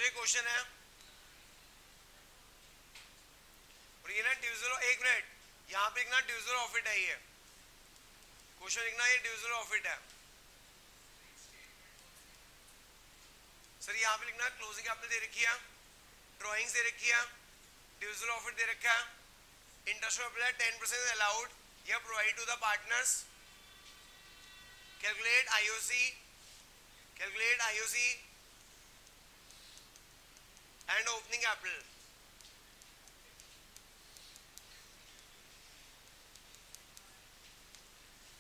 समझो ये क्वेश्चन है और ये ना डिविजल, एक मिनट, यहाँ पे लिखना डिविजल ऑफ इट है, ये क्वेश्चन लिखना ये डिविजल ऑफ इट है सर। यहाँ पे लिखना क्लोजिंग कैपिटल दे रखी है, ड्राइंग्स दे रखी है, डिविजल ऑफ इट दे रखा है, इंटरेस्ट है 10% अलाउड, यह provide to the partners, calculate IOC, calculate IOC and opening capital.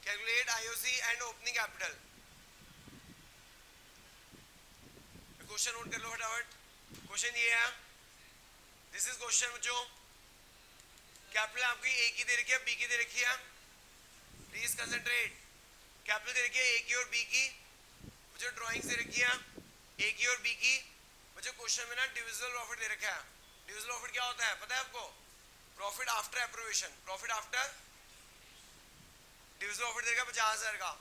Calculate IOC and opening capital. Question note कर लो फटाफट। क्वेश्चन ये है, दिस इज क्वेश्चन जो कैपिटल आपकी ए की दे रखी है, बी की दे रखी है, प्लीज कंसंट्रेट। कैपिटल दे रखी है ए की और बी की, मुझे ड्राइंग्स दे रखी है ए की और बी की, मुझे क्वेश्चन में ना डिविजिबल प्रॉफिट दे रखा है। डिविजिबल प्रॉफिट क्या होता है पता है आपको? Profit after appropriation, profit after divisible profit दे रखा है 50,000 का,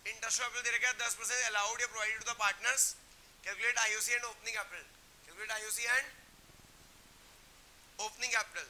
इंटरेस्ट कैपिटल दे रखा है 10% अलाउड या provided to the partners, calculate IOC and opening capital, calculate IOC and opening capital.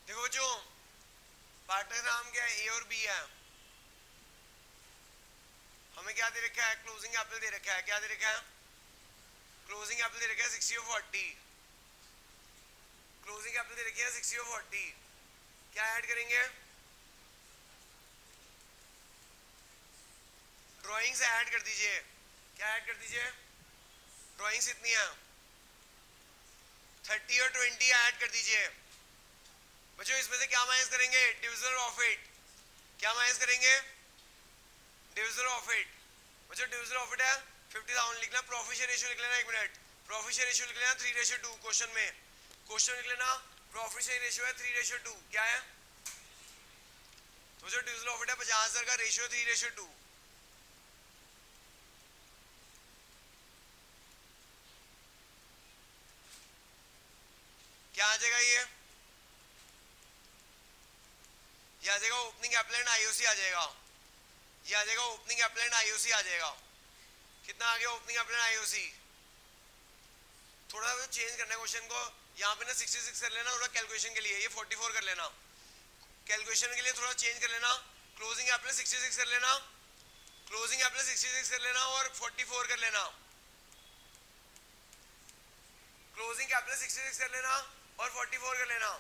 देखो जो पार्टनर नाम क्या है, ए और बी है, हमें क्या दे रखा है? क्लोजिंग कैपिटल दे रखा है। क्या दे रखा है? क्लोजिंग कैपिटल दे रखा है 60 और 40, क्लोजिंग कैपिटल दे रखी है 60 और 40। क्या ऐड करेंगे? ड्राइंग्स ऐड कर दीजिए। क्या ऐड कर दीजिए? ड्राइंग्स इतनी है 30 और 20 ऐड कर दीजिए। बच्चों इसमें से क्या माइनस करेंगे? Divisible profit. क्या माइनस करेंगे? Divisible profit. बच्चों डिविजिबल प्रॉफिट है 50,000, लिखना प्रॉफिट शेयर रेशियो लिख लेना, एक मिनट, प्रॉफिट शेयर रेशियो लिख लेना 3:2 क्वेश्चन में, क्वेश्चन लिख लेना प्रॉफिट शेयर रेशियो है 3:2। क्या है? तो जो डिविजिबल प्रॉफिट है 50,000 का, रेशियो 3:2। क्या आ जाएगा? ये आ जाएगा ओपनिंग कैपिटल एंड आईओसी आ जाएगा, ये आ जाएगा ओपनिंग कैपिटल एंड आईओसी आ जाएगा। कितना आ गया ओपनिंग कैपिटल एंड आईओसी? थोड़ा सा चेंज करना है क्वेश्चन को, यहाँ पे ना 66 कर लेना, थोड़ा कैलकुलेशन के लिए ये 44 कर लेना, कैलकुलेशन के लिए थोड़ा चेंज कर लेना। क्लोजिंग कैपिटल 66 कर लेना, क्लोजिंग कैपिटल 66 कर लेना और 44 कर लेना, क्लोजिंग कैपिटल 66 कर लेना और 44 कर लेना।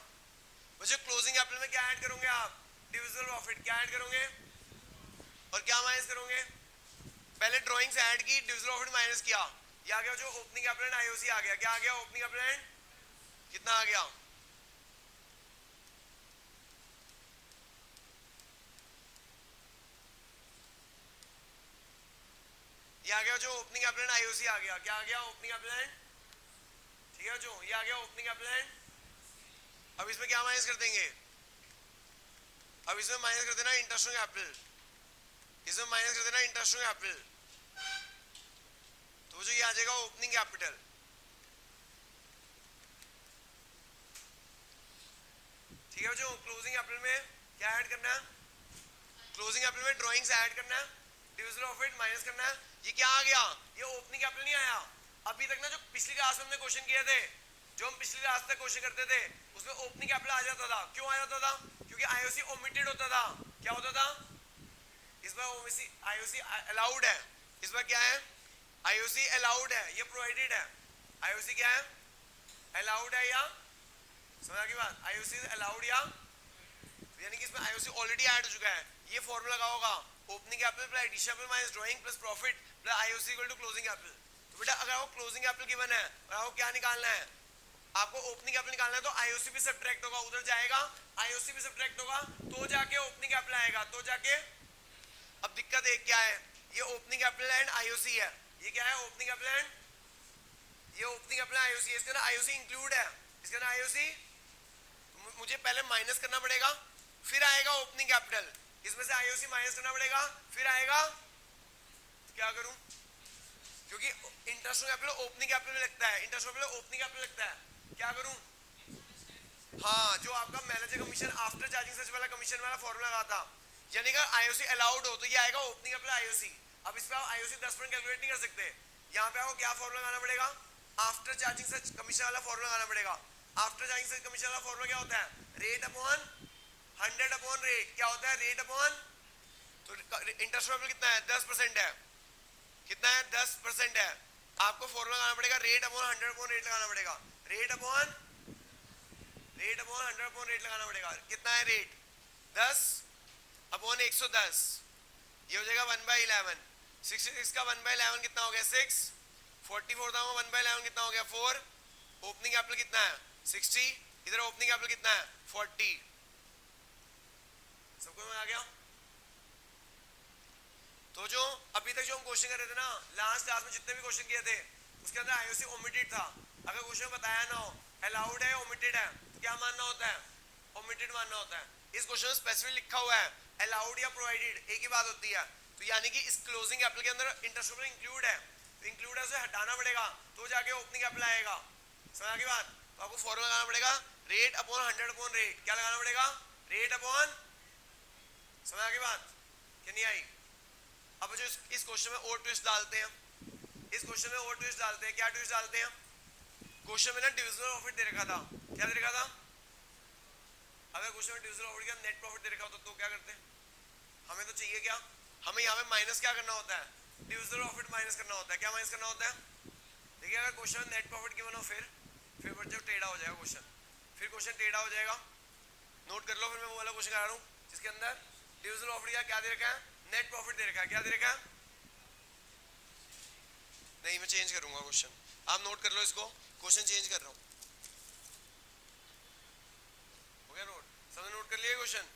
मुझे क्लोजिंग कैपिटल में क्या ऐड करोगे आप? Divisible profit. क्या ऐड करोगे और क्या माइनस करोगे? पहले ड्राइंग्स ऐड की, डिविजिबल प्रॉफिट माइनस किया, ये आ गया जो ओपनिंग कैपिटल एंड आईओसी आ गया। क्या आ गया? ओपनिंग कैपिटल एंड कितना आ गया? ये आ गया जो ओपनिंग कैपिटल एंड आईओसी आ गया। क्या आ गया? ओपनिंग कैपिटल एंड, ठीक है जो ये आ गया ओपनिंग कैपिटल एंड। अब इसमें क्या माइनस कर देंगे? अब इसमें माइनस कर देना इंटरेस्ट कैपिटल, इसमें माइनस कर देना इंटरेस्ट कैपिटल, तो जो ये आ जाएगा ओपनिंग कैपिटल। ठीक है जो क्लोजिंग कैपिटल में क्या ऐड करना है? क्लोजिंग कैपिटल में ड्राइंग्स ऐड करना है, डिविजिबल प्रॉफिट माइनस करना है। ये क्या आ गया? ये ओपनिंग कैपिटल नहीं आया। अभी तक ना जो पिछली क्लास में हमने क्वेश्चन किए थे, जो हम पिछली क्लास तक क्वेश्चन करते थे, उसमें ओपनिंग कैपिटल आ जाता था। क्यों आ जाता था? क्योंकि आईओसी ओमिटेड होता था। क्या होता था? इस बार आईओसी अलाउड है, इस बार क्या है? आईओसी अलाउड है, ये प्रोवाइडेड है। आईओसी क्या है? अलाउड है या समझ की बात? आईओसी अलाउड या, यानी कि इसमें आईओसी ऑलरेडी ऐड हो चुका है। ये फॉर्मूला लगा होगा opening capital plus addition capital minus drawing plus profit plus IOC equal to closing capital. तो बेटा अगर वो क्लोजिंग कैपिटल गिवन है और आपको क्या निकालना है? आपको ओपनिंग कैपिटल निकालना है तो आईओसी भी सब्ट्रैक्ट होगा, उधर जाएगा आईओसी भी सब्ट्रैक्ट होगा तो जाके ओपनिंग कैपिटल आएगा, तो जाके। अब दिक्कत एक क्या है, ये ओपनिंग कैपिटल एंड आईओसी है, ये क्या है ओपनिंग कैपिटल एंड, ये ओपनिंग कैपिटल आईओसी है, इसके अंदर आईओसी इंक्लूड है, इसके अंदर आईओसी मुझे पहले माइनस करना पड़ेगा, फिर आएगा ओपनिंग कैपिटल, इसमें से आईओसी माइनस करना पड़ेगा, फिर आएगा, क्या करूं, क्योंकि इंटरेस्ट कैपिटल ओपनिंग कैपिटल में लगता है, इंटरेस्ट कैपिटल ओपनिंग कैपिटल लगता है, क्या करूं, हाँ जो आपका मैनेजर कमीशन आफ्टर चार्जिंग सच वाला कमीशन वाला फॉर्मूला लगा था, यानी कि आईओसी अलाउड हो तो ये आएगा ओपनिंग कैपिटल आईओसी। अब इस पे आप आईओसी 10% कैलकुलेट नहीं कर सकते, यहाँ पे आपको क्या फॉर्मूला लगाना पड़ेगा, आफ्टर चार्जिंग सच कमीशन वाला फॉर्मूला लगाना पड़ेगा। आफ्टर चार्जिंग सच कमीशन वाला फॉर्मूला क्या होता है, रेट अपॉन 100 अपॉन रेट, क्या होता है रेट अपॉन, तो इंटरेस्ट कैपिटल कितना है 10% है, कितना है 10% है, आपको फॉर्मूला लगाना पड़ेगा रेट अपॉन 100 अपॉन रेट लगाना पड़ेगा, रेट अपॉन 100 अपॉन रेट लगाना पड़ेगा, कितना है रेट 10 अपॉन 110, ये हो जाएगा 1/11, 66 का 1/11 कितना हो गया 6, 44 था 1/11 कितना हो गया 4, ओपनिंग कैपिटल कितना है 60, इधर ओपनिंग कैपिटल कितना है 40, सबको समझ आ गया। तो जो अभी तक जो हम क्वेश्चन कर रहे थे ना लास्ट क्लास में जितने भी क्वेश्चन किए थे उसके अंदर आईओसी ओमिटेड था, अगर क्वेश्चन बताया ना हो अलाउड है ओमिटेड है तो क्या मानना होता है, ओमिटेड मानना होता है। इस क्वेश्चन में स्पेसिफिक लिखा हुआ है अलाउड या प्रोवाइडेड एक ही बात होती है, तो यानी कि इस क्लोजिंग कैपिटल के अंदर इंटरेस्ट कैपिटल इंक्लूड है, तो इंक्लूड है उसे हटाना पड़ेगा तो जाके ओपनिंग कैपिटल आएगा, समझ की बात। तो आपको फॉर्मूला लगाना पड़ेगा रेट अपॉन 100 अपॉन रेट, क्या लगाना पड़ेगा रेट अपॉन, समझ की बात कि नहीं आई। अब जो इस क्वेश्चन में और ट्विस्ट डालते हैं, इस क्वेश्चन में और ट्विस्ट डालते हैं, क्या ट्विस्ट डालते हैं, क्वेश्चन में ना डिविजिबल प्रॉफिट दे रखा था, क्या दे रखा था, अगर क्वेश्चन में डिविजिबल प्रॉफिट का नेट प्रॉफिट दे रखा होता तो क्या करते हैं, हमें तो चाहिए क्या, हमें यहाँ पे माइनस क्या करना होता है, डिविजिबल प्रॉफिट माइनस करना होता है, क्या माइनस करना होता है, देखिए अगर क्वेश्चन में नेट प्रॉफिट गिवन हो फिर बच्चों टेढ़ा हो जाएगा क्वेश्चन, फिर क्वेश्चन टेढ़ा हो जाएगा, नोट कर लो। फिर मैं वो वाला क्वेश्चन करा रहा हूँ जिसके अंदर डिविजिबल प्रॉफिट का क्या दे रखा है, नेट प्रॉफिट दे रखा है, क्या दे रखा है, नहीं मैं चेंज करूंगा क्वेश्चन, आप नोट कर लो इसको, क्वेश्चन चेंज कर रहा हूं, हो गया नोट, सबने नोट कर लिया क्वेश्चन।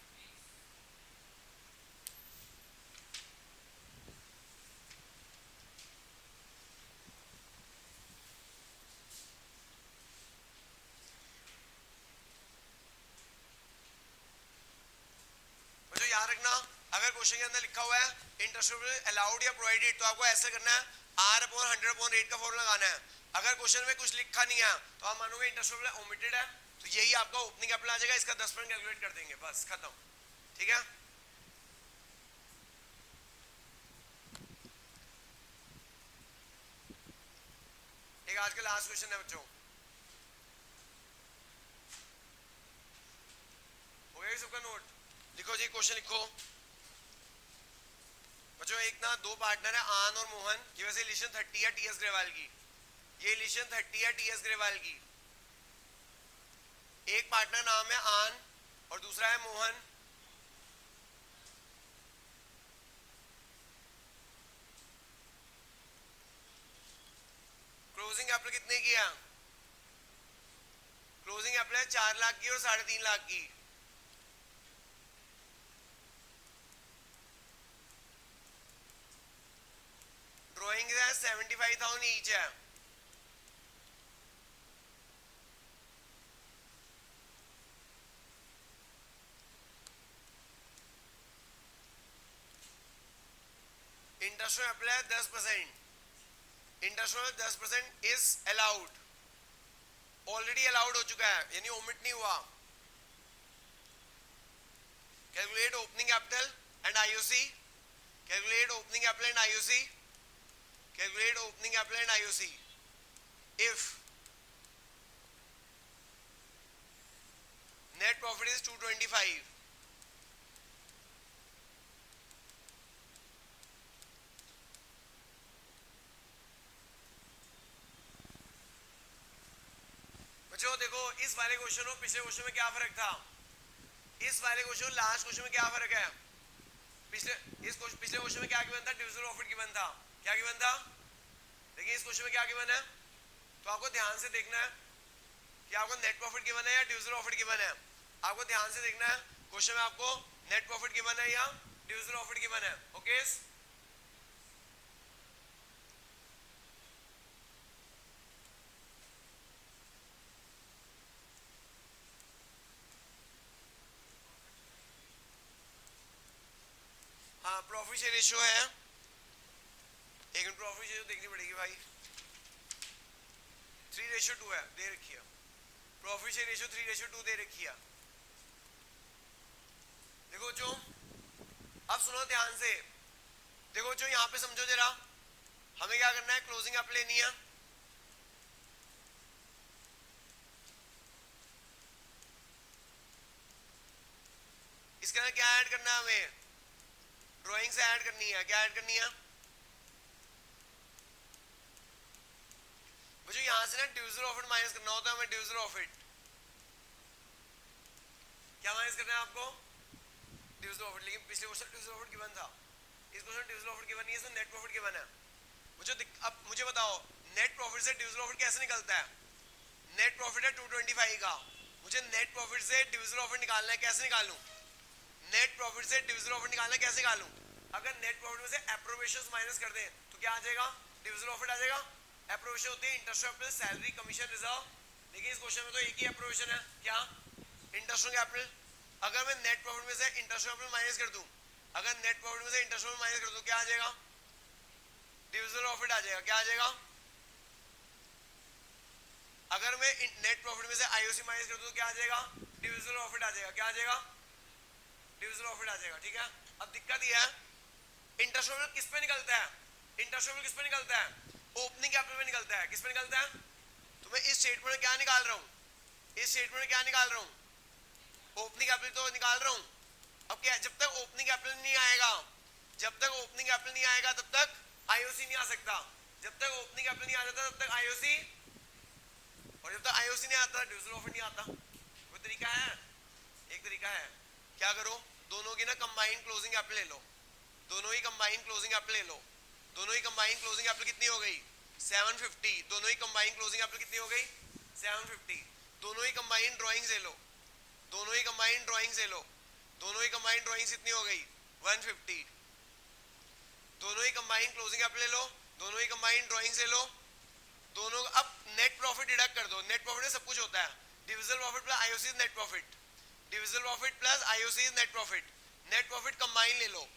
मुझे याद रखना अगर क्वेश्चन के अंदर लिखा हुआ है इंटरेस्ट अलाउड या प्रोवाइडेड तो आपको ऐसे करना है आर अपॉन 100 अपॉन रेट का फॉर्मूला लगाना है। अगर क्वेश्चन में कुछ लिखा नहीं है तो आप मानोगे इंटरेस्ट ओमिटेड है, तो यही आपका ओपनिंग कैपिटल आ जाएगा, इसका 10% कैलकुलेट कर देंगे, बस खत्म, ठीक है। एक आज का लास्ट क्वेश्चन है बच्चों, हो गया सबका नोट, लिखो जी क्वेश्चन लिखो बच्चों। एक ना दो पार्टनर है आन और मोहन की वजह से इलिशन 30 है टीएस ग्रेवाल की, ये इलिशन 30 है टीएस ग्रेवाल की, एक पार्टनर नाम है आन और दूसरा है मोहन, क्लोजिंग कैपिटल कितने की है, क्लोजिंग कैपिटल है 4 लाख की और 3.5 लाख की, ड्रॉइंग है 75,000 ईच है, इंटरेस्ट कैपिटल है 10%, interest 10% is allowed, already allowed हो चुका है यानी ओमिट नहीं हुआ। Calculate opening capital and IOC, calculate opening capital and IOC, calculate opening capital and IOC if net profit is 225, बच्चों देखो इस वाले क्वेश्चन और पिछले क्वेश्चन में क्या फर्क था, इस वाले क्वेश्चन और लास्ट क्वेश्चन में क्या फर्क है, पिछले क्वेश्चन में क्या गिवन था, डिविजिबल प्रॉफिट गिवन था, क्या गिवन था, देखिए इस क्वेश्चन में क्या गिवन है, तो आपको ध्यान से देखना है कि आपको नेट प्रॉफिट गिवन है या डिविजिबल प्रॉफिट गिवन है। आपको ध्यान से देखना है, क्वेश्चन में आपको नेट प्रॉफिट गिवन है या डिविजिबल प्रॉफिट गिवन है। ओके, हाँ प्रॉफिट शेयर रेशियो है, एक मिनट प्रॉफिट शेयर देखनी पड़ेगी भाई, 3:2 है, दे रखी है प्रॉफिट शेयर रेशियो 3:2 दे रखी है। देखो जो अब सुनो ध्यान से, देखो जो यहाँ पे समझो जरा, हमें क्या करना है, क्लोजिंग अप लेनी है। इसके अंदर क्या ऐड करना है, हमें ड्राइंग से ऐड करनी है। क्या ऐड करनी है मुझे, यहां से ना डिविजिबल प्रॉफिट माइनस करना होता है हमें। डिविजिबल प्रॉफिट क्या माइनस करना है आपको, डिविजिबल प्रॉफिट। लेकिन पिछले क्वेश्चन डिविजिबल प्रॉफिट गिवन था, इस क्वेश्चन डिविजिबल प्रॉफिट गिवन नहीं है, इसमें नेट प्रॉफिट गिवन है। अब मुझे बताओ नेट प्रॉफिट से डिविजिबल प्रॉफिट कैसे निकलता है। नेट प्रॉफिट है 225 का, मुझे नेट प्रॉफिट से डिविजिबल प्रॉफिट निकालना है, कैसे निकालूं। नेट प्रॉफिट से डिविजिबल प्रॉफिट निकालना है, कैसे निकालूं। अगर नेट प्रॉफिट में से एप्रोप्रिएशंस माइनस कर दें तो क्या आ जाएगा, डिविजिबल प्रॉफिट आ जाएगा। एप्रोप्रिएशन होती है interest on capital, salary, commission, reserve, लेकिन इस क्वेश्चन में तो एक ही एप्रोप्रिएशन है, क्या, इंटरेस्ट ऑन कैपिटल। अगर मैं नेट प्रॉफिट में से इंटरेस्ट ऑन कैपिटल माइनस कर दूं, अगर नेट प्रॉफिट में से इंटरेस्ट ऑन माइनस कर दूं क्या आ जाएगा, डिविजिबल प्रॉफिट आ जाएगा। क्या आ जाएगा, अगर मैं नेट प्रॉफिट में से आईओसी माइनस कर दूं तो क्या आ जाएगा, डिविजिबल प्रॉफिट आ जाएगा। क्या आ जाएगा, डिविजिबल प्रॉफिट आ जाएगा। ठीक है, अब दिक्कत यह है इंटरेस्ट ऑन किस पे निकलता है, इंटरेस्ट ऑन किस पे निकलता है, ओपनिंग कैपिटल में निकलता है। किस पे निकलता है, तो मैं इस स्टेटमेंट में क्या निकाल रहा हूं, इस स्टेटमेंट में क्या निकाल रहा हूं, ओपनिंग कैपिटल तो निकाल रहा हूं। अब क्या, जब तक ओपनिंग कैपिटल नहीं आएगा, जब तक ओपनिंग कैपिटल नहीं आएगा तब तक आईओसी नहीं आ सकता। जब तक ओपनिंग कैपिटल नहीं आ जाता तब तक आईओसी, और जब तक आईओसी नहीं आता डिविजिबल प्रॉफिट नहीं आता। कोई तरीका है, एक तरीका है, क्या करो, दोनों की ना कंबाइंड क्लोजिंग कैपिटल ले लो, दोनों ही कंबाइंड क्लोजिंग कैपिटल ले लो। दोनों ही कंबाइंड क्लोजिंग कैपिटल कितनी हो गई, 750। दोनों ही कंबाइंड क्लोजिंग कैपिटल कितनी हो गई, 750। दोनों ही कंबाइंड ड्राइंग्स ले लो, दोनों ही कंबाइंड ड्राइंग्स ले लो, दोनों ही कंबाइंड ड्राइंग्स कितनी हो गई, 150। दोनों ही कंबाइंड क्लोजिंग कैपिटल ले लो, दोनों ही कंबाइंड ड्राइंग्स ले लो, दोनों। अब नेट प्रॉफिट डिडक्ट कर दो, नेट प्रॉफिट में सब कुछ होता है, divisible profit plus IOC is net profit, divisible profit plus IOC is net profit. Net profit combine ले लो,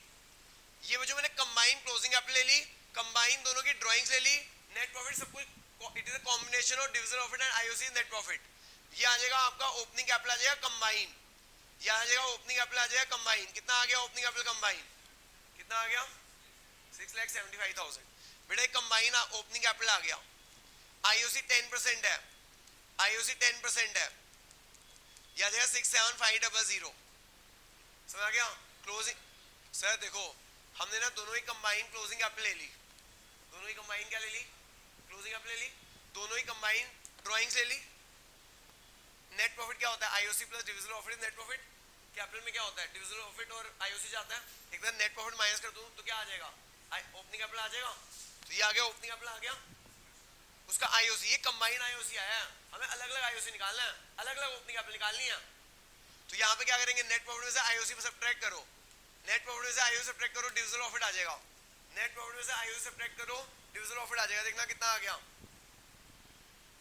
ये जो मैंने कंबाइन क्लोजिंग कैपिटल ले ली, कंबाइन दोनों की ड्राइंग्स ले ली, नेट प्रॉफिट सब कुछ, it is a combination of divisible profit and IOC net profit. ये आ जाएगा आपका ओपनिंग कैपिटल आ जाएगा कंबाइन, ये आ जाएगा ओपनिंग कैपिटल आ जाएगा कंबाइन। कितना आ गया ओपनिंग कैपिटल कंबाइन, कितना आ गया, 6,75,000। बेटा कंबाइन ओपनिंग कैपिटल आ गया, आईओसी 10% है, आईओसी 10% है, यह आ जाएगा 67500। समझ आ गया। क्लोजिंग सर देखो हमने ना दोनों ही कंबाइन क्लोजिंग कैपिटल ले ली, दोनों ही कंबाइन क्या ले ली, क्लोजिंग कैपिटल ले ली, दोनों ही कंबाइन ड्राइंग्स ले ली। नेट प्रॉफिट क्या होता है, IOC plus divisible profit net profit. Capital में क्या होता है, डिविजिबल प्रॉफिट और आईओसी जाता है, एक बार नेट प्रॉफिट माइनस कर दूं तो क्या आ जाएगा, ओपनिंग कैपिटल आ जाएगा। तो ये आ गया ओपनिंग कैपिटल आ गया, उसका आईओसी, ये कंबाइन आईओसी आया, हमें अलग अलग आईओसी निकालना है, अलग अलग ओपनिंग कैपिटल निकालनी है। तो यहाँ पे क्या करेंगे, नेट प्रॉफिट में से आईओसी सब्ट्रैक्ट करो, नेट प्रॉफिट में से आईओसी सब्ट्रैक्ट करो, डिविजिबल प्रॉफिट आ जाएगा। नेट प्रॉफिट में से आईओसी सब्ट्रैक्ट करो, डिविजिबल प्रॉफिट आ जाएगा। देखना कितना आ गया,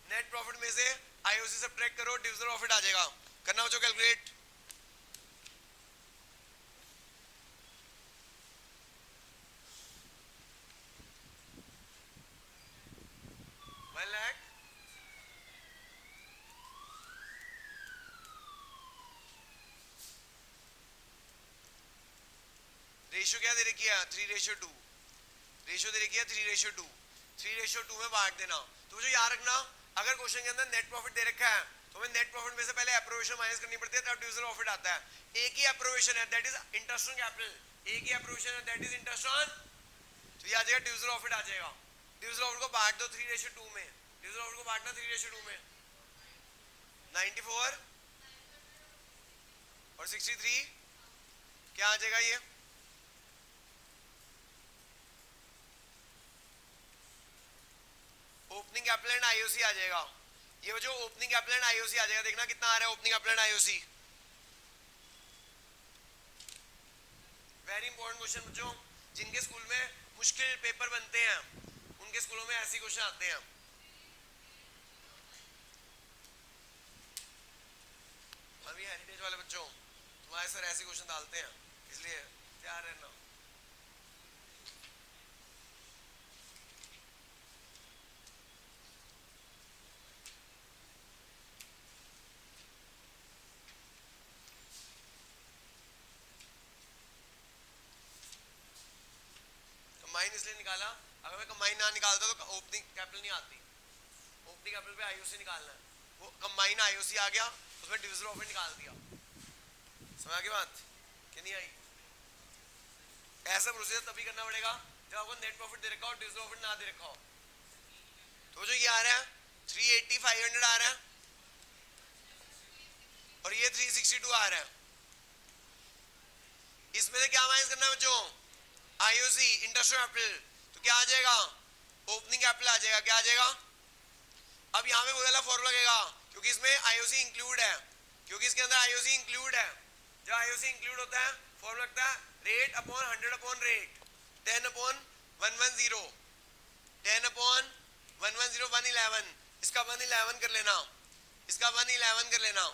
नेट प्रॉफिट में से आईओसी सब्ट्रैक्ट करो, डिविजिबल प्रॉफिट आ जाएगा। करना बच्चों कैलकुलेट, रेशियो क्या दे रखी है, 3:2। रेशियो दे रखी है 3:2, 3:2 में बांट देना। तो जो याद रखना, अगर क्वेश्चन के अंदर नेट प्रॉफिट दे रखा है तो हमें नेट प्रॉफिट में से पहले एप्रोवेशन माइनस करनी पड़ती है, तब डिविजिबल प्रॉफिट आता है। एक ही एप्रोवेशन है, that is interest on capital, एक ही एप्रोवेशन है, दैट इज इंटरेस्ट ऑन। तो ये आ जाएगा डिविजिबल प्रॉफिट आ जाएगा। डिविजिबल प्रॉफिट को बांट दो 3:2 में, डिविजिबल प्रॉफिट को बांटना 3:2 में, 94 और 63 क्या आ जाएगा, ये ओपनिंग कैपिटल एंड आईओसी आ जाएगा। ये जो ओपनिंग कैपिटल एंड आईओसी आ जाएगा, देखना कितना आ रहा है opening capital and IOC. Very important question बच्चों, जिनके स्कूल में मुश्किल पेपर बनते हैं उनके स्कूलों में ऐसे क्वेश्चन आते हैं। अभी हेरिटेज वाले बच्चों तुम्हारे सर ऐसे क्वेश्चन डालते हैं, इसलिए तैयार रहना। कंबाइन इसलिए निकाला, अगर मैं कंबाइन ना निकालता तो ओपनिंग कैपिटल नहीं आती। ओपनिंग कैपिटल पे आईओसी निकालना है, वो कंबाइन आईओसी आ गया, उसमें डिविजन ऑफ इट निकाल दिया। समझ आ गई बात कि नहीं आई? ऐसा प्रोसीजर तभी करना पड़ेगा जब आपको नेट प्रॉफिट दे रखा हो, डिविजन ऑफ इट ना दे रखा हो। तो जो ये आ रहा है 380 500 आ रहा है और ये 362 आ रहा है, इसमें से क्या माइनस करना है बच्चों? IOC industrial capital. तो क्या आ जाएगा? ओपनिंग कैपिटल आ जाएगा। क्या आ जाएगा? अब यहाँ पे वो वाला फॉर्मूला लगेगा क्योंकि इसमें आईओसी इंक्लूड है, क्योंकि इसके अंदर आईओसी इंक्लूड है। जब आईओसी इंक्लूड होता है फॉर्मूला लगता है rate upon 100 upon rate, 10 upon 110, 10 upon 110 111। इसका 111 कर लेना, इसका 111 कर लेना।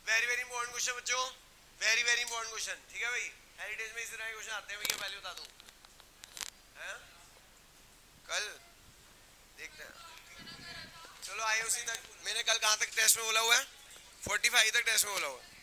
वेरी वेरी इंपॉर्टेंट क्वेश्चन बच्चों, वेरी वेरी इंपॉर्टेंट क्वेश्चन। ठीक है भाई, हेरिटेज में इस तरह के क्वेश्चन आते हैं भैया, पहले बता दूं हैं? कल देखते हैं। चलो आईओसी तक मैंने कल कहां तक टेस्ट में बोला हुआ है? 45 तक टेस्ट में बोला हुआ है।